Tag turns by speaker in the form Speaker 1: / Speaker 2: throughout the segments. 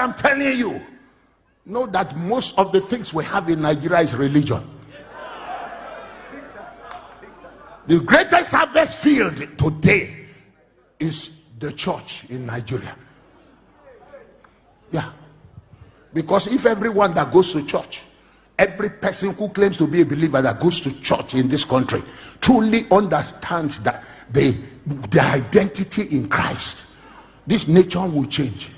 Speaker 1: I'm telling you, know that most of the things we have in Nigeria is religion. The greatest harvest field today is the church in Nigeria. Yeah. Because if everyone that goes to church, every person who claims to be a believer that goes to church in this country truly understands that their identity in Christ, this nation will change.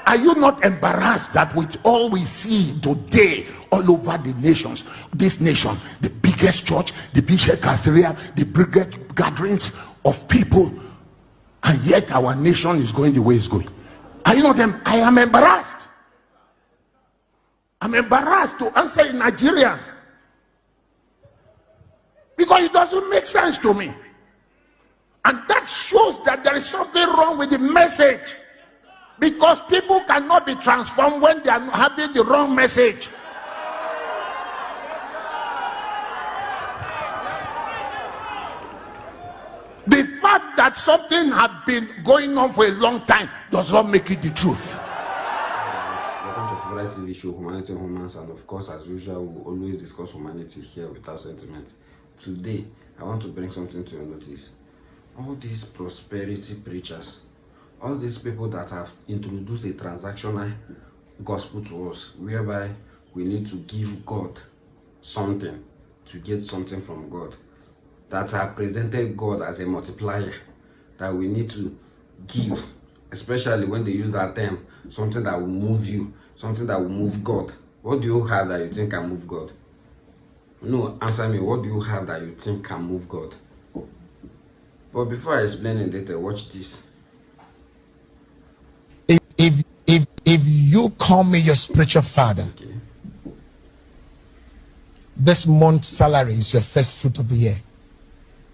Speaker 1: Are you not embarrassed that with all we see today all over the nations, this nation, the biggest church, the biggest cathedral, the biggest gatherings of people, and yet our nation is going the way it's going? Are you not? I am embarrassed. I'm embarrassed to answer in Nigeria because it doesn't make sense to me. And that shows that there is something wrong with the message, because people cannot be transformed when they are having the wrong message. The fact that something has been going on for a long time does not make it the truth.
Speaker 2: Welcome to Favourite TV show, Humanity Humans, and of course, as usual, we always discuss humanity here without sentiment. Today, I want to bring something to your notice. All these prosperity preachers, all these people that have introduced a transactional gospel to us, whereby we need to give God something to get something from God, that have presented God as a multiplier, that we need to give, especially when they use that term, something that will move you, something that will move God. What do you have that you think can move God? No, answer me. What do you have that you think can move God? But before I explain in detail, watch this.
Speaker 3: If you call me your spiritual father,
Speaker 2: Okay.
Speaker 3: this month's salary is your first fruit of the year.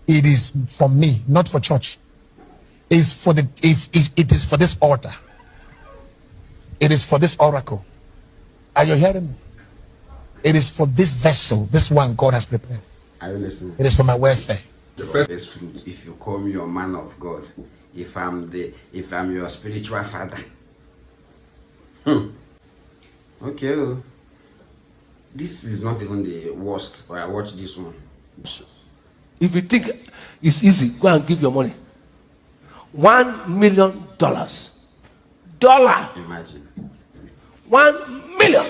Speaker 3: It is for me, not for church. It's for the it is for this altar. It is for this oracle. Are you hearing me? It is for this vessel, this one God has prepared.
Speaker 2: Are you listening?
Speaker 3: It is for my welfare.
Speaker 2: The first fruit, if you call me your man of God, if I'm your spiritual father. Okay. Oh. This is not even the worst, but I watch this one.
Speaker 4: If you think it's easy, go and give your money. $1 million.
Speaker 2: Imagine.
Speaker 4: 1 million.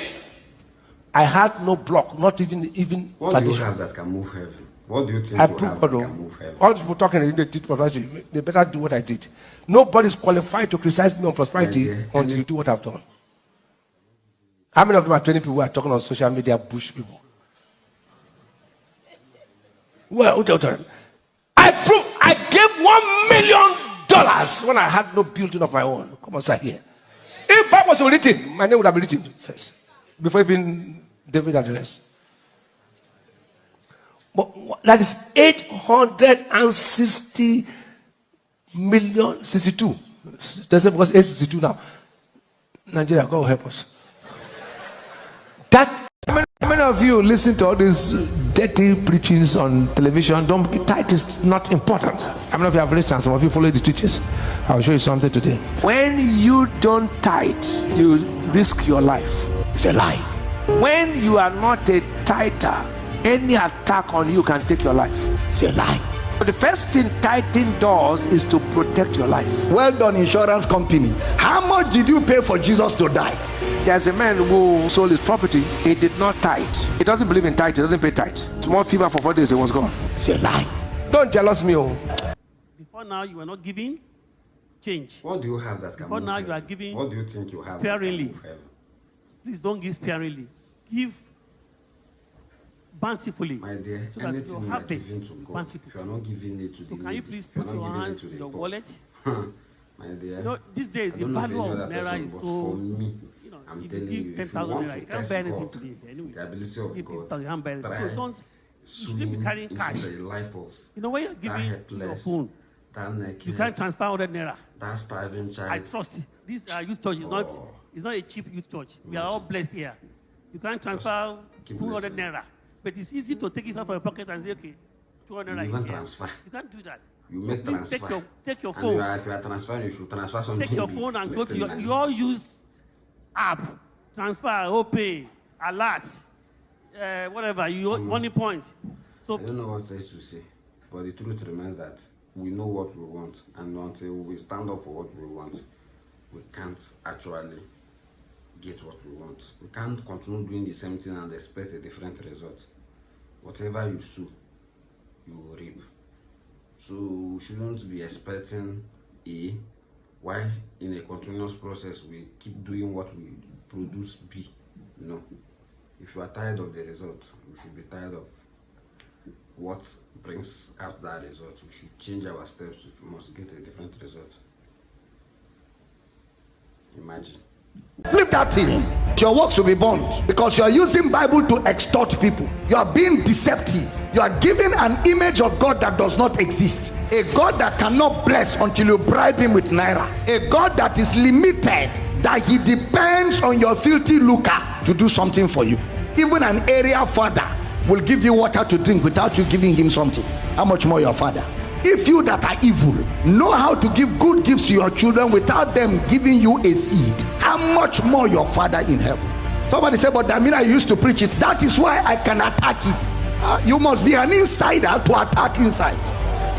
Speaker 4: I had no block, not even
Speaker 2: What
Speaker 4: foundation.
Speaker 2: do you have that can move heaven? What do you think
Speaker 4: I
Speaker 2: you have that can move heaven?
Speaker 4: all these people talking in the prosperity, they better do what I did. Nobody's qualified to criticize me on prosperity until you do what I've done. How many of them are training people who are talking on social media, bush people? Well, I gave $1 million when I had no building of my own. Come on, sir, here. If Bible was written, my name would have been written first, before even David and the rest. But that is 860 million, 62. That's because 862 now. Nigeria, God help us. That how many of you listen to all these dirty preachings on television? Tithe is not important. How many of you have listened? Some of you follow the teachers. I'll show you something today. When you don't tithe, you risk your life.
Speaker 1: It's a lie.
Speaker 4: When you are not a tither, any attack on you can take your life.
Speaker 1: It's a lie.
Speaker 4: But the first thing tithing does is to protect your life.
Speaker 1: Well done, insurance company. How much did you pay for Jesus to die?
Speaker 4: There's a man who sold his property. He did not tithe. He doesn't believe in tithe. He doesn't pay tithe. Small fever for 4 days, it was gone.
Speaker 1: It's a lie.
Speaker 4: Don't jealous me. Oh.
Speaker 5: Before now, you were not giving change.
Speaker 2: What do you have that can
Speaker 5: Before
Speaker 2: move
Speaker 5: now,
Speaker 2: heaven?
Speaker 5: you are giving
Speaker 2: What do you think you have
Speaker 5: sparingly.
Speaker 2: that can move heaven?
Speaker 5: Please don't give sparingly. Give bountifully.
Speaker 2: My dear,
Speaker 5: So that
Speaker 2: anything
Speaker 5: your
Speaker 2: you are
Speaker 5: habit
Speaker 2: giving to
Speaker 5: will be
Speaker 2: God,
Speaker 5: bountiful.
Speaker 2: if you are not giving it to the
Speaker 5: So can you
Speaker 2: needy,
Speaker 5: please
Speaker 2: if you are
Speaker 5: put
Speaker 2: not
Speaker 5: your
Speaker 2: giving
Speaker 5: hands
Speaker 2: it to
Speaker 5: in
Speaker 2: the
Speaker 5: your
Speaker 2: poor,
Speaker 5: wallet?
Speaker 2: my dear,
Speaker 5: You know, these days
Speaker 2: I
Speaker 5: the
Speaker 2: don't know if
Speaker 5: value
Speaker 2: any
Speaker 5: of
Speaker 2: other
Speaker 5: naira
Speaker 2: person,
Speaker 5: is
Speaker 2: but
Speaker 5: so.
Speaker 2: for me,
Speaker 5: You know,
Speaker 2: I'm
Speaker 5: if
Speaker 2: telling
Speaker 5: you
Speaker 2: you,
Speaker 5: give
Speaker 2: if you
Speaker 5: 10,000
Speaker 2: want
Speaker 5: naira,
Speaker 2: to
Speaker 5: you can't
Speaker 2: test
Speaker 5: buy anything
Speaker 2: God,
Speaker 5: today. Anyway,
Speaker 2: the ability of
Speaker 5: give
Speaker 2: God,
Speaker 5: 50,000, you can't buy anything.
Speaker 2: try
Speaker 5: So don't. You shouldn't be carrying cash.
Speaker 2: into the life of
Speaker 5: You know, when you're
Speaker 2: that
Speaker 5: giving to your
Speaker 2: helpless,
Speaker 5: phone,
Speaker 2: that naked,
Speaker 5: you can't transfer 100 naira.
Speaker 2: that starving child.
Speaker 5: I trust it. This youth church is not. It's not a cheap youth church. We are all blessed here. You can't transfer
Speaker 2: keep
Speaker 5: 200
Speaker 2: listening.
Speaker 5: naira, but it's easy to take it out of your pocket and say, okay, 200
Speaker 2: You
Speaker 5: naira.
Speaker 2: even
Speaker 5: is here.
Speaker 2: transfer.
Speaker 5: You can't do that.
Speaker 2: You
Speaker 5: So
Speaker 2: make
Speaker 5: please
Speaker 2: transfer.
Speaker 5: take your
Speaker 2: And
Speaker 5: phone.
Speaker 2: if you are transferring, you should transfer something.
Speaker 5: Take your
Speaker 2: big.
Speaker 5: phone and go to
Speaker 2: Listen,
Speaker 5: your.
Speaker 2: man.
Speaker 5: You all use app, transfer, OPay, alert, whatever, money point. So
Speaker 2: I don't know what else to say, but the truth remains that we know what we want, and until we stand up for what we want, we can't actually get what we want. We can't continue doing the same thing and expect a different result. Whatever you sow, you will reap. So we shouldn't be expecting A, while in a continuous process we keep doing what we produce B. No. If you are tired of the result, we should be tired of what brings out that result. We should change our steps if we must get a different result. Imagine.
Speaker 6: Leave that thing. Your works will be burnt because you are using Bible to extort people. You are being deceptive. You are giving an image of God that does not exist. A God that cannot bless until you bribe him with naira. A God that is limited, that he depends on your filthy lucre to do something for you. Even an area father will give you water to drink without you giving him something. How much more your father? If you that are evil know how to give good gifts to your children without them giving you a seed, how much more your Father in heaven? Somebody said, but Damina, you used to preach it. That is why I can attack it. You must be an insider to attack inside.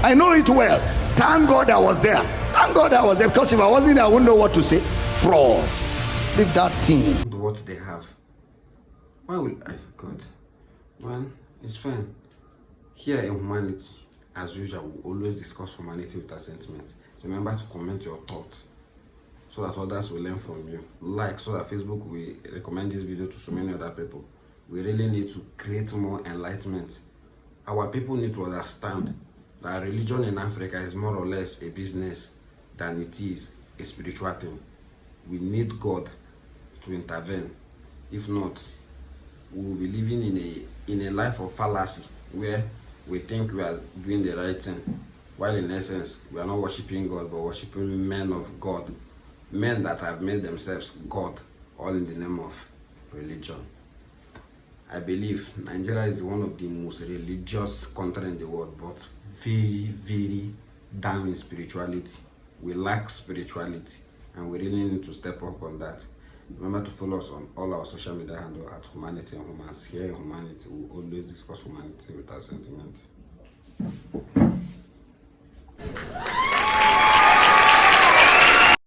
Speaker 6: I know it well. Thank God I was there. Thank God I was there, because if I wasn't there, I wouldn't know what to say. Fraud. Leave that thing.
Speaker 2: What they have. Why will I? God. Man, it's fine. Here in Humanity, as usual, we always discuss humanity with our sentiments. Remember to comment your thoughts so that others will learn from you. Like, so that Facebook will recommend this video to so many other people. We really need to create more enlightenment. Our people need to understand that religion in Africa is more or less a business than it is a spiritual thing. We need God to intervene. If not, we will be living in a life of fallacy where we think we are doing the right thing, while in essence we are not worshiping God but worshiping men of God, men that have made themselves God, all in the name of religion. I believe Nigeria is one of the most religious countries in the world, but very, very down in spirituality. We lack spirituality, and we really need to step up on that. Remember to follow us on all our social media handles at Humanity and Humans. Here in Humanity, we always discuss humanity with our sentiments.